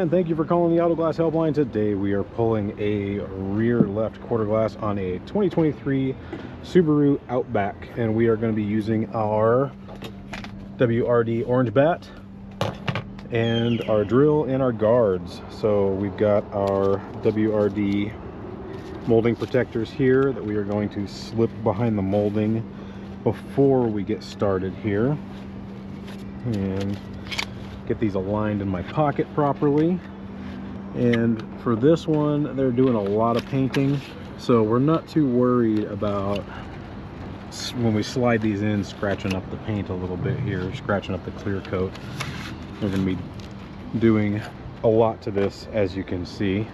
and thank you for calling the Auto Glass Helpline. Today we are pulling a rear left quarter glass on a 2023 Subaru Outback, and we are going to be using our WRD orange bat and our drill and our guards. So we've got our WRD molding protectors here that we are going to slip behind the molding before we get started here, and get these aligned in my pocket properly. And for this one, they're doing a lot of painting, so we're not too worried about when we slide these in scratching up the paint a little bit here, scratching up the clear coat. They're going to be doing a lot to this, as you can see.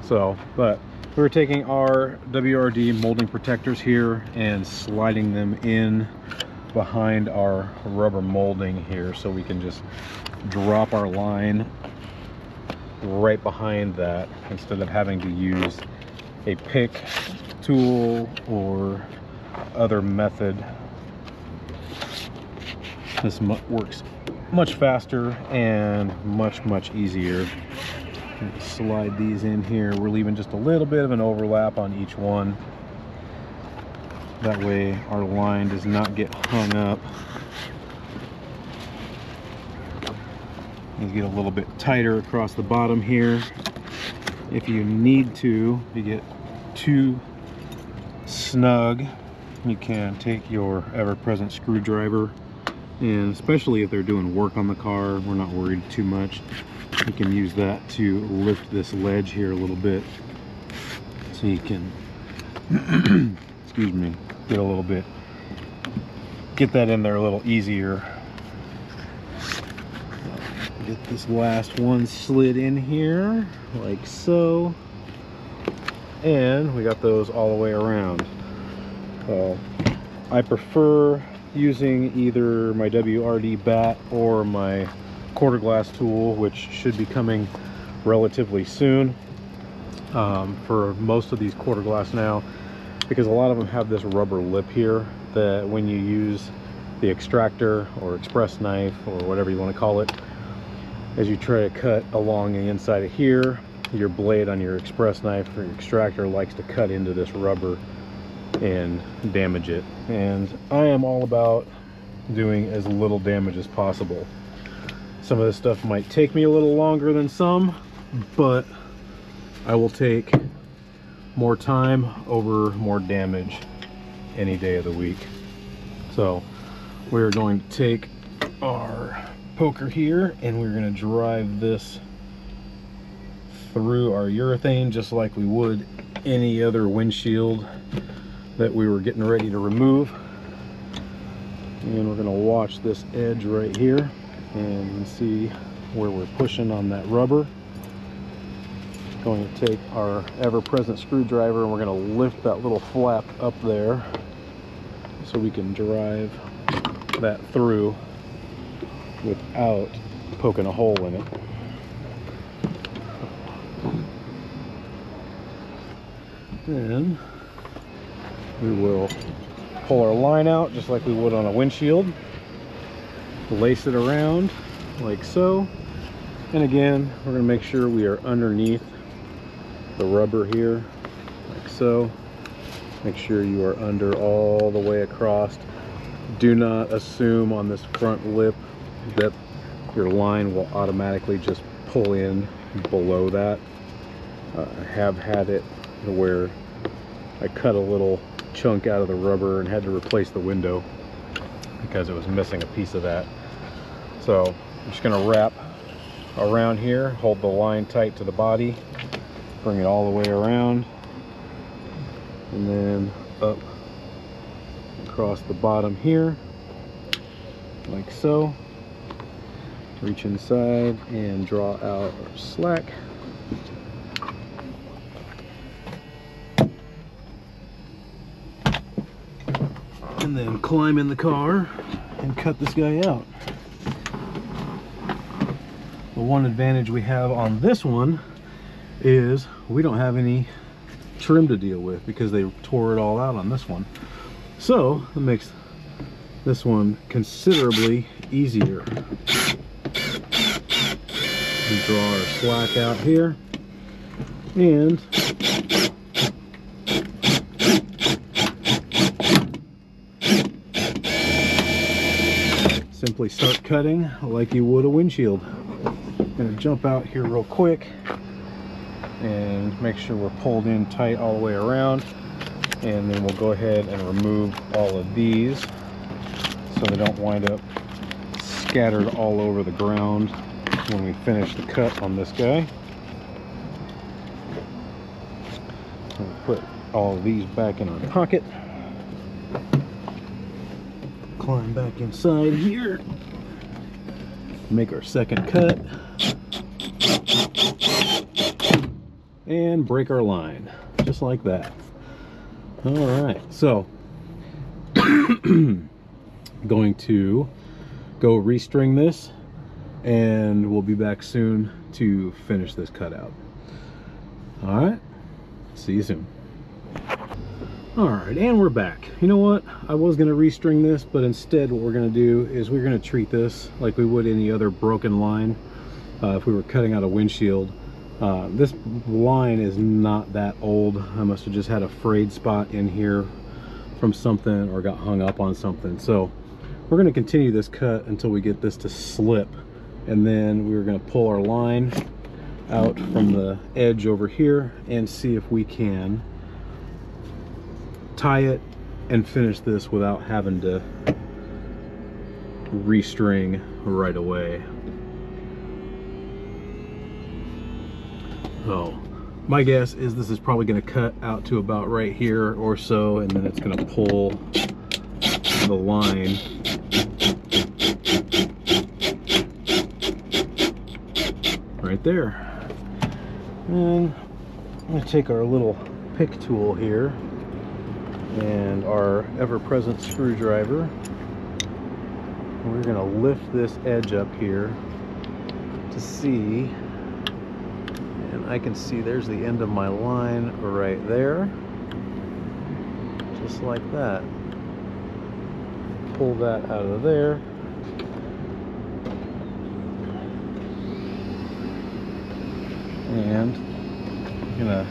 So, but we're taking our WRD molding protectors here and sliding them in behind our rubber molding here, so we can just drop our line right behind that instead of having to use a pick tool or other method. This works much faster and much easier. Slide these in here. We're leaving just a little bit of an overlap on each one. That way our line does not get hung up. You get a little bit tighter across the bottom here. If you need to, if you get too snug, you can take your ever-present screwdriver, and especially if they're doing work on the car, we're not worried too much. You can use that to lift this ledge here a little bit, so you can excuse me, get a little bit, get that in there a little easier. Get this last one slid in here like so, and we got those all the way around. I prefer using either my WRD bat or my quarter glass tool, which should be coming relatively soon, for most of these quarter glass now, because a lot of them have this rubber lip here that when you use the extractor or express knife or whatever you want to call it, as you try to cut along the inside of here, your blade on your express knife or your extractor likes to cut into this rubber and damage it. And I am all about doing as little damage as possible. Some of this stuff might take me a little longer than some, but I will take more time over more damage any day of the week. So we're going to take our poker here and we're going to drive this through our urethane just like we would any other windshield that we were getting ready to remove. And we're going to watch this edge right here and see where we're pushing on that rubber. Going to take our ever-present screwdriver and we're going to lift that little flap up there so we can drive that through without poking a hole in it. Then we will pull our line out just like we would on a windshield, lace it around like so, and again we're going to make sure we are underneath the rubber here like so. Make sure you are under all the way across. Do not assume on this front lip that your line will automatically just pull in below that. I have had it where I cut a little chunk out of the rubber and had to replace the window because it was missing a piece of that. So I'm just going to wrap around here, hold the line tight to the body, bring it all the way around, and then up across the bottom here like so. Reach inside and draw out our slack. And then climb in the car and cut this guy out. The one advantage we have on this one is we don't have any trim to deal with because they tore it all out on this one. So it makes this one considerably easier. We draw our slack out here, and simply start cutting like you would a windshield. I'm going to jump out here real quick and make sure we're pulled in tight all the way around, and then we'll go ahead and remove all of these so they don't wind up scattered all over the ground when we finish the cut on this guy. We'll put all of these back in our pocket, climb back inside here, make our second cut, and break our line just like that. All right, so going to go restring this, and we'll be back soon to finish this cutout. All right, see you soon. All right, and we're back. You know what, I was going to restring this, but instead what we're going to do is we're going to treat this like we would any other broken line if we were cutting out a windshield. This line is not that old. I must have just had a frayed spot in here from something or got hung up on something. So we're going to continue this cut until we get this to slip, and then we're going to pull our line out from the edge over here and see if we can tie it and finish this without having to restring right away. So my guess is this is probably going to cut out to about right here or so, and then it's going to pull the line right there. And I'm going to take our little pick tool here and our ever-present screwdriver. We're going to lift this edge up here to see. And I can see there's the end of my line right there, just like that. Pull that out of there, and I'm gonna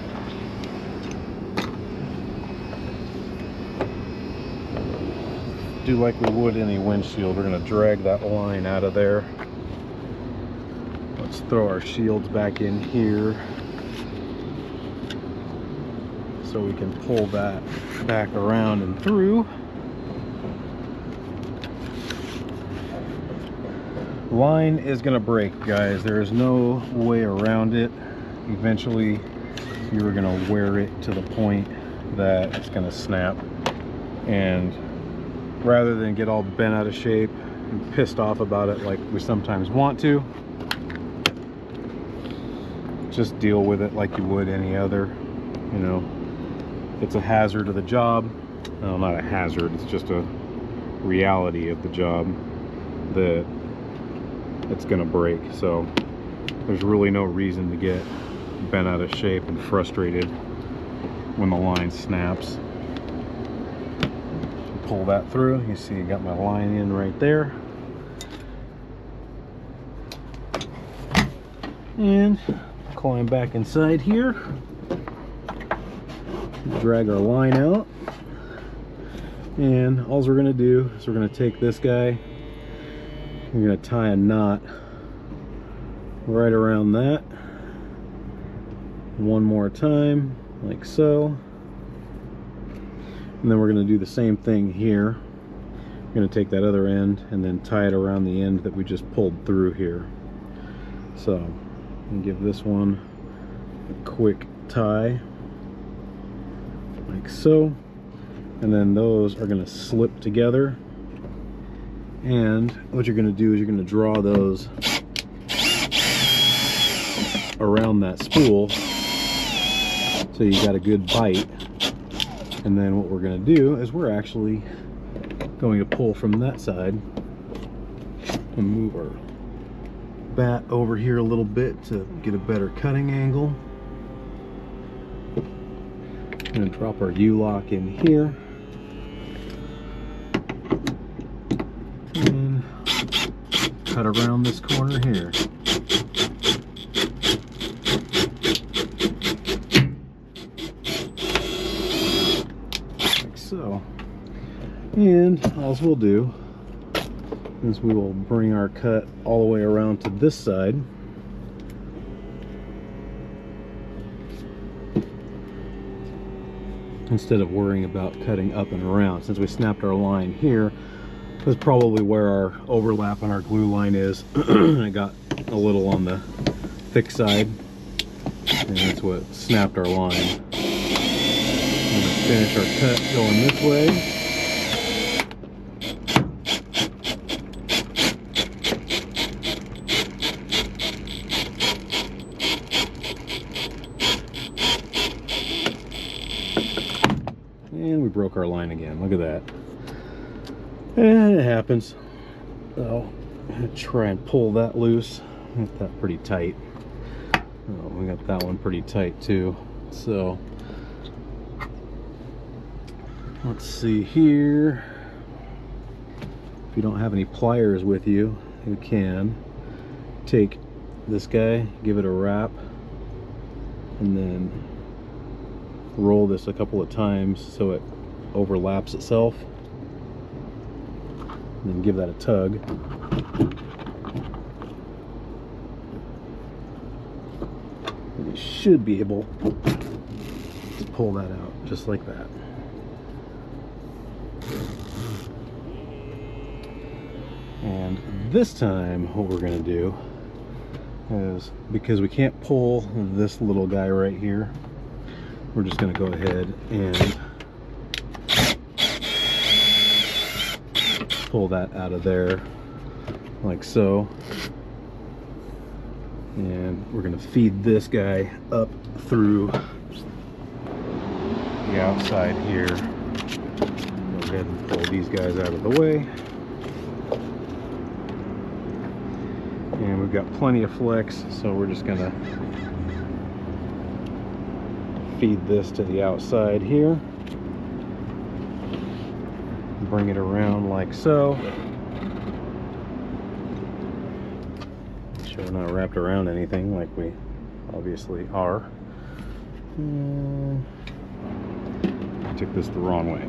do like we would any windshield. We're gonna drag that line out of there. Let's throw our shields back in here so we can pull that back around and through. Line is going to break, guys. There is no way around it. Eventually you're going to wear it to the point that it's going to snap, and rather than get all bent out of shape and pissed off about it like we sometimes want to, just deal with it like you would any other. You know, it's a hazard of the job. Well, not a hazard, it's just a reality of the job that it's gonna break. So there's really no reason to get bent out of shape and frustrated when the line snaps. Pull that through. You see, I got my line in right there. And climb back inside here, drag our line out, and all we're going to do is we're going to take this guy, we're going to tie a knot right around that one more time, like so, and then we're going to do the same thing here. We're going to take that other end and then tie it around the end that we just pulled through here. So and give this one a quick tie like so, and then those are going to slip together, and what you're going to do is you're going to draw those around that spool so you got a good bite. And then what we're going to do is we're actually going to pull from that side and move our bat over here a little bit to get a better cutting angle. I'm going to drop our U-lock in here and cut around this corner here. And all we'll do is we will bring our cut all the way around to this side. Instead of worrying about cutting up and around. Since we snapped our line here, that's probably where our overlap on our glue line is. I got a little on the thick side, and that's what snapped our line. I'm going to finish our cut going this way. And we broke our line again. Look at that. And it happens. So I'm going to try and pull that loose. Got that pretty tight. Oh, we got that one pretty tight too. So let's see here. If you don't have any pliers with you, you can take this guy, give it a wrap, and then roll this a couple of times so it overlaps itself, and then give that a tug. And you should be able to pull that out just like that. And this time what we're going to do is, because we can't pull this little guy right here, we're just going to go ahead and pull that out of there like so. And we're going to feed this guy up through the outside here. Go ahead and pull these guys out of the way. And we've got plenty of flex, so we're just going to feed this to the outside here. Bring it around like so. Make sure we're not wrapped around anything like we obviously are. I took this the wrong way.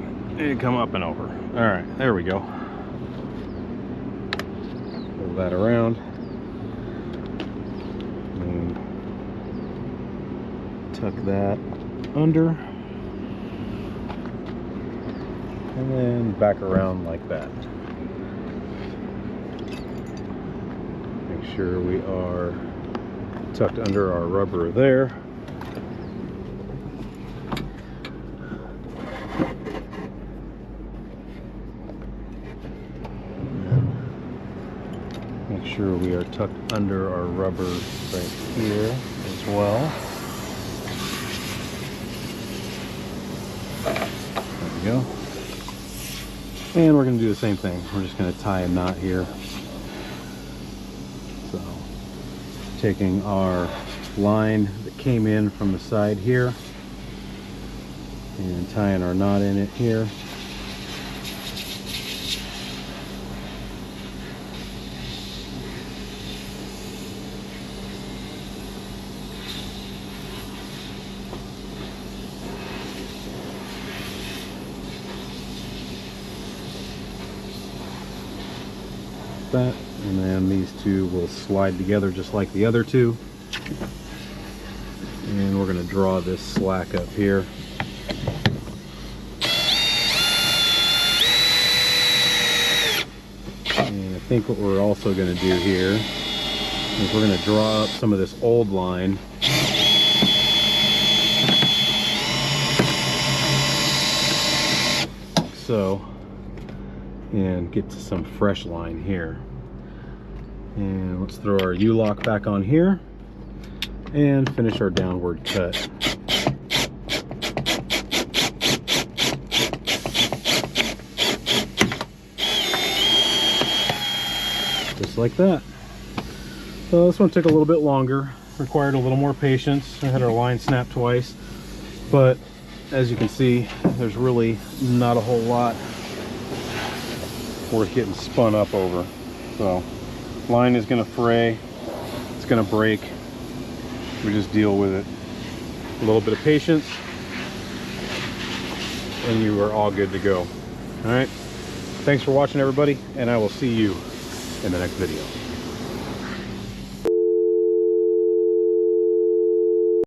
And come up and over. Alright, there we go. Pull that around. And tuck that under. And then back around like that. Make sure we are tucked under our rubber there. Make sure we are tucked under our rubber right here as well. There we go. And we're going to do the same thing. We're just going to tie a knot here. So, taking our line that came in from the side here and tying our knot in it here. That, and then these two will slide together just like the other two, and we're going to draw this slack up here. And I think what we're also going to do here is we're going to draw up some of this old line so, and get to some fresh line here. And let's throw our U-lock back on here and finish our downward cut. Just like that. So this one took a little bit longer, required a little more patience. I had our line snap twice, but as you can see, there's really not a whole lot worth getting spun up over. So line is going to fray, it's going to break, we just deal with it. A little bit of patience and you are all good to go. All right, Thanks for watching, everybody, and I will see you in the next video.